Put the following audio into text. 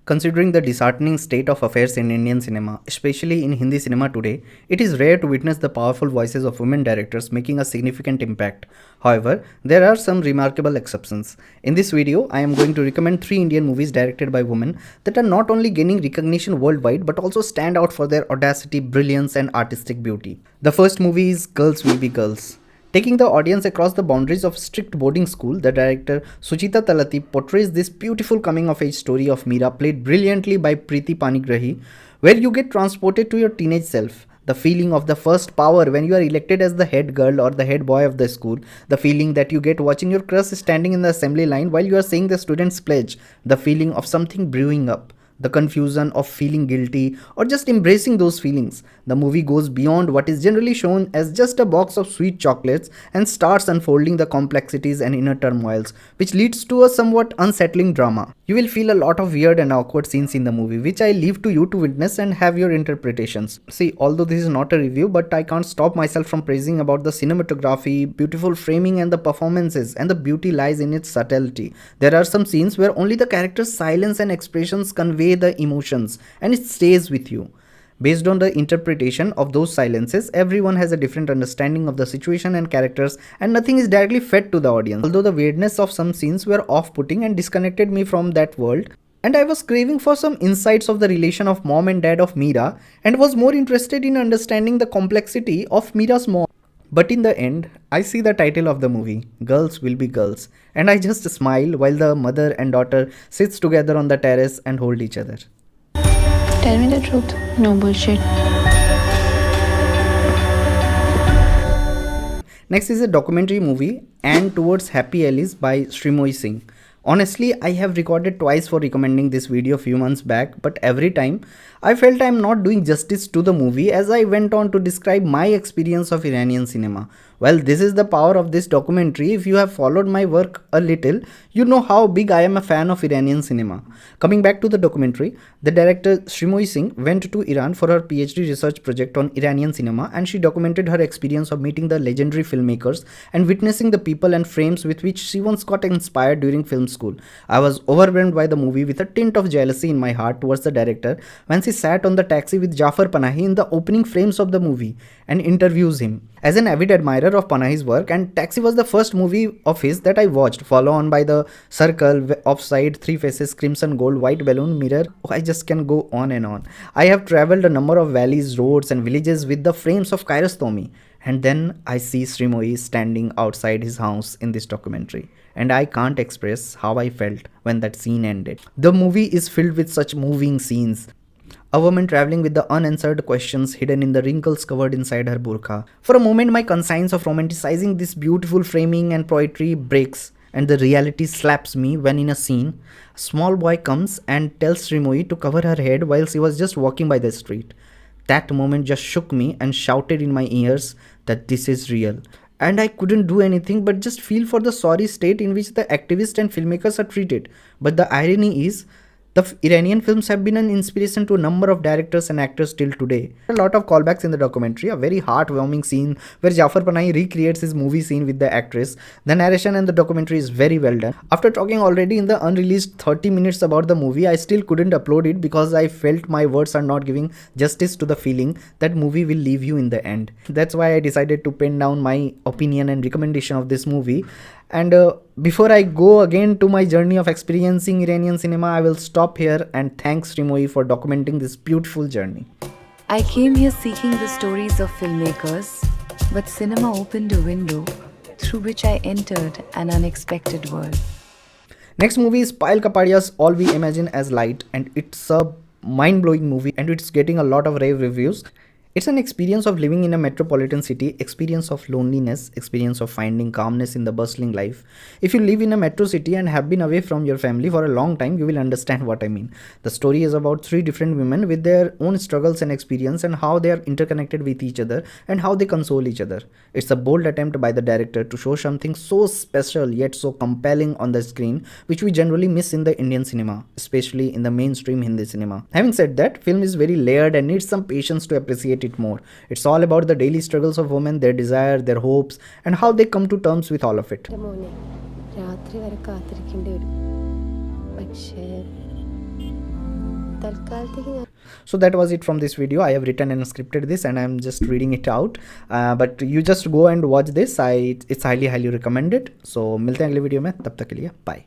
Considering the disheartening state of affairs in Indian cinema, especially in Hindi cinema today, it is rare to witness the powerful voices of women directors making a significant impact. However, there are some remarkable exceptions. In this video, I am going to recommend 3 Indian movies directed by women that are not only gaining recognition worldwide but also stand out for their audacity, brilliance, and artistic beauty. The first movie is Girls Will Be Girls. Taking the audience across the boundaries of strict boarding school, the director Suchita Talati portrays this beautiful coming-of-age story of Meera, played brilliantly by Preeti Panigrahi, where you get transported to your teenage self. The feeling of the first power when you are elected as the head girl or the head boy of the school, the feeling that you get watching your crush standing in the assembly line while you are saying the student's pledge, the feeling of something brewing up, the confusion of feeling guilty or just embracing those feelings. The movie goes beyond what is generally shown as just a box of sweet chocolates and starts unfolding the complexities and inner turmoils, which leads to a somewhat unsettling drama. You will feel a lot of weird and awkward scenes in the movie, which I leave to you to witness and have your interpretations. See, although this is not a review, but I can't stop myself from praising about the cinematography, beautiful framing and the performances, and the beauty lies in its subtlety. There are some scenes where only the character's silence and expressions convey the emotions, and it stays with you. Based on the interpretation of those silences, everyone has a different understanding of the situation and characters, and nothing is directly fed to the audience. Although the weirdness of some scenes were off-putting and disconnected me from that world, and I was craving for some insights of the relation of mom and dad of Meera, and was more interested in understanding the complexity of Meera's mom. But in the end, I see the title of the movie, Girls Will Be Girls, and I just smile while the mother and daughter sits together on the terrace and hold each other. Tell me the truth. No bullshit. Next is a documentary movie, And Towards Happy Alice by Srimoy Singh. Honestly, I have recorded twice for recommending this video a few months back, but every time I felt I am not doing justice to the movie as I went on to describe my experience of Iranian cinema. Well, this is the power of this documentary. If you have followed my work a little, you know how big I am a fan of Iranian cinema. Coming back to the documentary, the director Srimoy Singh went to Iran for her PhD research project on Iranian cinema, and she documented her experience of meeting the legendary filmmakers and witnessing the people and frames with which she once got inspired during film school. I was overwhelmed by the movie with a tint of jealousy in my heart towards the director when she sat on the taxi with Jafar Panahi in the opening frames of the movie and interviews him. As an avid admirer of Panahi's work, and Taxi was the first movie of his that I watched, followed on by The Circle, Offside, Three Faces, Crimson Gold, White Balloon, Mirror. I just can go on and on. I have traveled a number of valleys, roads and villages with the frames of Kiarostami. And then I see Srimoy standing outside his house in this documentary. And I can't express how I felt when that scene ended. The movie is filled with such moving scenes. A woman traveling with the unanswered questions hidden in the wrinkles covered inside her burqa. For a moment, my conscience of romanticizing this beautiful framing and poetry breaks, and the reality slaps me when in a scene, a small boy comes and tells Srimoy to cover her head while she was just walking by the street. That moment just shook me and shouted in my ears that this is real. And I couldn't do anything but just feel for the sorry state in which the activists and filmmakers are treated. But the irony is, the Iranian films have been an inspiration to a number of directors and actors till today. A lot of callbacks in the documentary, a very heartwarming scene where Jafar Panahi recreates his movie scene with the actress. The narration and the documentary is very well done. After talking already in the unreleased 30 minutes about the movie, I still couldn't upload it because I felt my words are not giving justice to the feeling that movie will leave you in the end. That's why I decided to pen down my opinion and recommendation of this movie. And before I go again to my journey of experiencing Iranian cinema, I will stop here and thank Srimoy for documenting this beautiful journey. I came here seeking the stories of filmmakers, but cinema opened a window through which I entered an unexpected world. Next movie is Payal Kapadia's All We Imagine as Light, and it's a mind-blowing movie and it's getting a lot of rave reviews. It's an experience of living in a metropolitan city, experience of loneliness, experience of finding calmness in the bustling life. If you live in a metro city and have been away from your family for a long time, you will understand what I mean. The story is about 3 different women with their own struggles and experience and how they are interconnected with each other and how they console each other. It's a bold attempt by the director to show something so special yet so compelling on the screen, which we generally miss in the Indian cinema, especially in the mainstream Hindi cinema. Having said that, film is very layered and needs some patience to appreciate it more. It's all about the daily struggles of women, their desire, their hopes, and how they come to terms with all of it. So that was it from this video. I have written and scripted this and I'm just reading it out, but you just go and watch this. It's highly recommended. So मिलते हैं अगले video में, तब तक के लिए bye.